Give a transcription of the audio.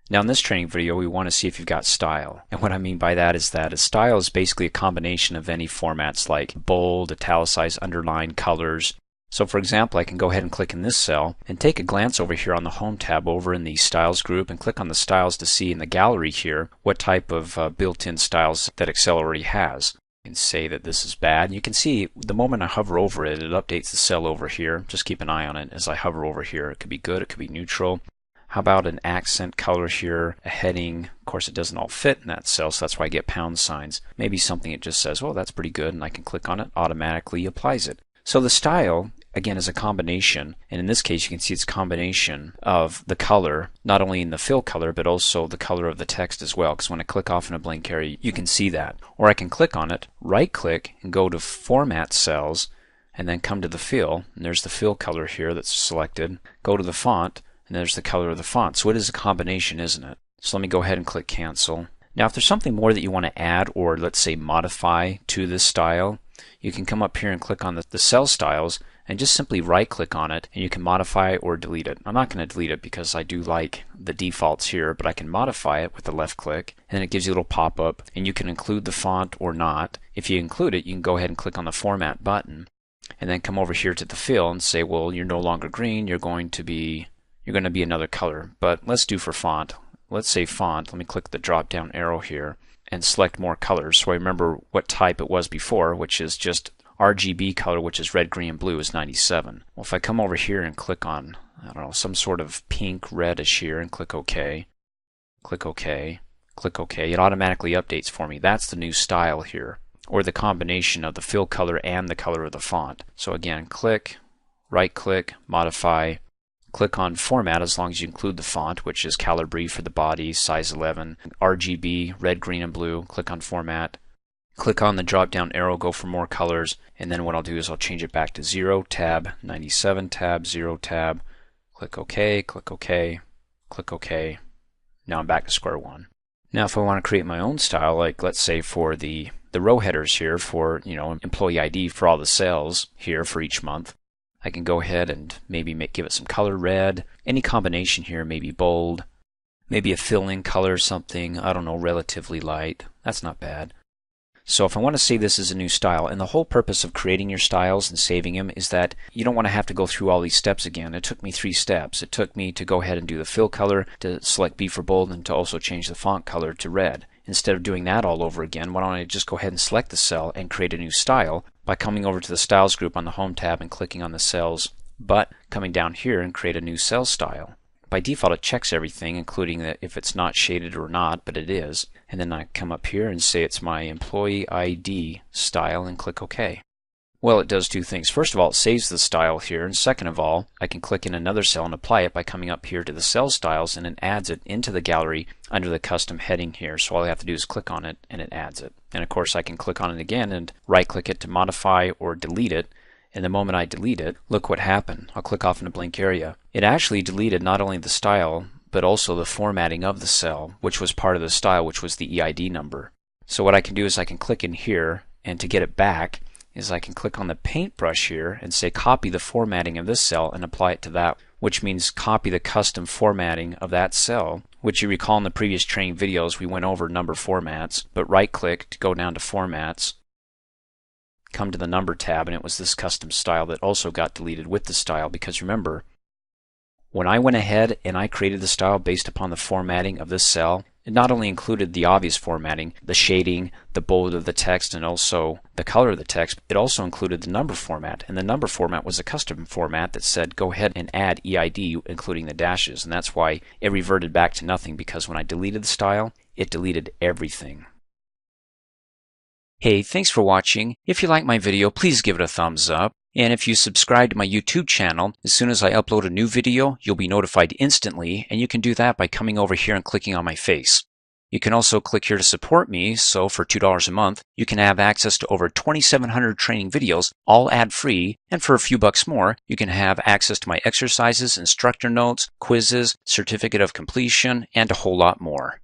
Now in this training video, we want to see if you've got style. And what I mean by that is that a style is basically a combination of any formats like bold, italicized, underline, colors. So for example, I can go ahead and click in this cell and take a glance over here on the Home tab over in the Styles group and click on the styles to see in the gallery here what type of built-in styles that Excel already has. You can say that this is bad. You can see the moment I hover over it, it updates the cell over here. Just keep an eye on it as I hover over here. It could be good, it could be neutral. How about an accent color here, a heading? Of course, it doesn't all fit in that cell, so that's why I get pound signs. Maybe something it just says, well, that's pretty good, and I can click on it, automatically applies it. So the style, again, is a combination, and in this case, you can see it's a combination of the color, not only in the fill color, but also the color of the text as well, because when I click off in a blank area, you can see that. Or I can click on it, right-click, and go to Format Cells, and then come to the fill, and there's the fill color here that's selected. Go to the font, and there's the color of the font. So it is a combination, isn't it? So let me go ahead and click cancel. Now if there's something more that you want to add or let's say modify to this style, you can come up here and click on the cell styles and just simply right click on it and you can modify it or delete it. I'm not going to delete it because I do like the defaults here, but I can modify it with the left click and then it gives you a little pop-up and you can include the font or not. If you include it, you can go ahead and click on the format button and then come over here to the fill and say, well, you're no longer green, you're going to be another color, but let's do for font. Let's say font. Let me click the drop down arrow here and select more colors so I remember what type it was before, which is just RGB color, which is red, green, and blue is 97. Well, if I come over here and click on, I don't know, some sort of pink reddish here and click OK, click OK, click OK, it automatically updates for me. That's the new style here, or the combination of the fill color and the color of the font. So again, click, right click, modify, click on Format as long as you include the font, which is Calibri for the body, size 11, RGB, red, green, and blue. Click on Format. Click on the drop down arrow, go for more colors, and then what I'll do is I'll change it back to 0, tab, 97, tab, 0, tab. Click OK, click OK, click OK. Now I'm back to square one. Now if I want to create my own style, like let's say for the row headers here for, employee ID for all the cells here for each month, I can go ahead and maybe give it some color, red, any combination here, maybe bold, maybe a fill-in color, something, I don't know, relatively light. That's not bad. So if I want to say this is a new style, and the whole purpose of creating your styles and saving them is that you don't want to have to go through all these steps again. It took me 3 steps. It took me to go ahead and do the fill color, to select B for bold, and to also change the font color to red. Instead of doing that all over again, why don't I just go ahead and select the cell and create a new style by coming over to the Styles group on the Home tab and clicking on the cells, but coming down here and create a new cell style. By default it checks everything, including that if it's not shaded or not, but it is. And then I come up here and say it's my employee ID style and click OK. Well, it does 2 things. First of all, it saves the style here, and second of all, I can click in another cell and apply it by coming up here to the cell styles, and it adds it into the gallery under the custom heading here. So all I have to do is click on it and it adds it. And of course I can click on it again and right click it to modify or delete it. And the moment I delete it, look what happened. I'll click off in a blank area. It actually deleted not only the style, but also the formatting of the cell, which was part of the style, which was the EID number. So what I can do is I can click in here, and to get it back is I can click on the paintbrush here and say copy the formatting of this cell and apply it to that, which means copy the custom formatting of that cell, which you recall in the previous training videos we went over number formats, but right click to go down to formats, come to the number tab, and it was this custom style that also got deleted with the style, because remember, when I went ahead and I created the style based upon the formatting of this cell, it not only included the obvious formatting, the shading, the bold of the text, and also the color of the text, it also included the number format, and the number format was a custom format that said go ahead and add EID including the dashes, and that's why it reverted back to nothing, because when I deleted the style, it deleted everything. Hey, thanks for watching. If you like my video, please give it a thumbs up. And if you subscribe to my YouTube channel, as soon as I upload a new video, you'll be notified instantly, and you can do that by coming over here and clicking on my face. You can also click here to support me, so for $2 a month, you can have access to over 2,700 training videos, all ad-free, and for a few bucks more, you can have access to my exercises, instructor notes, quizzes, certificate of completion, and a whole lot more.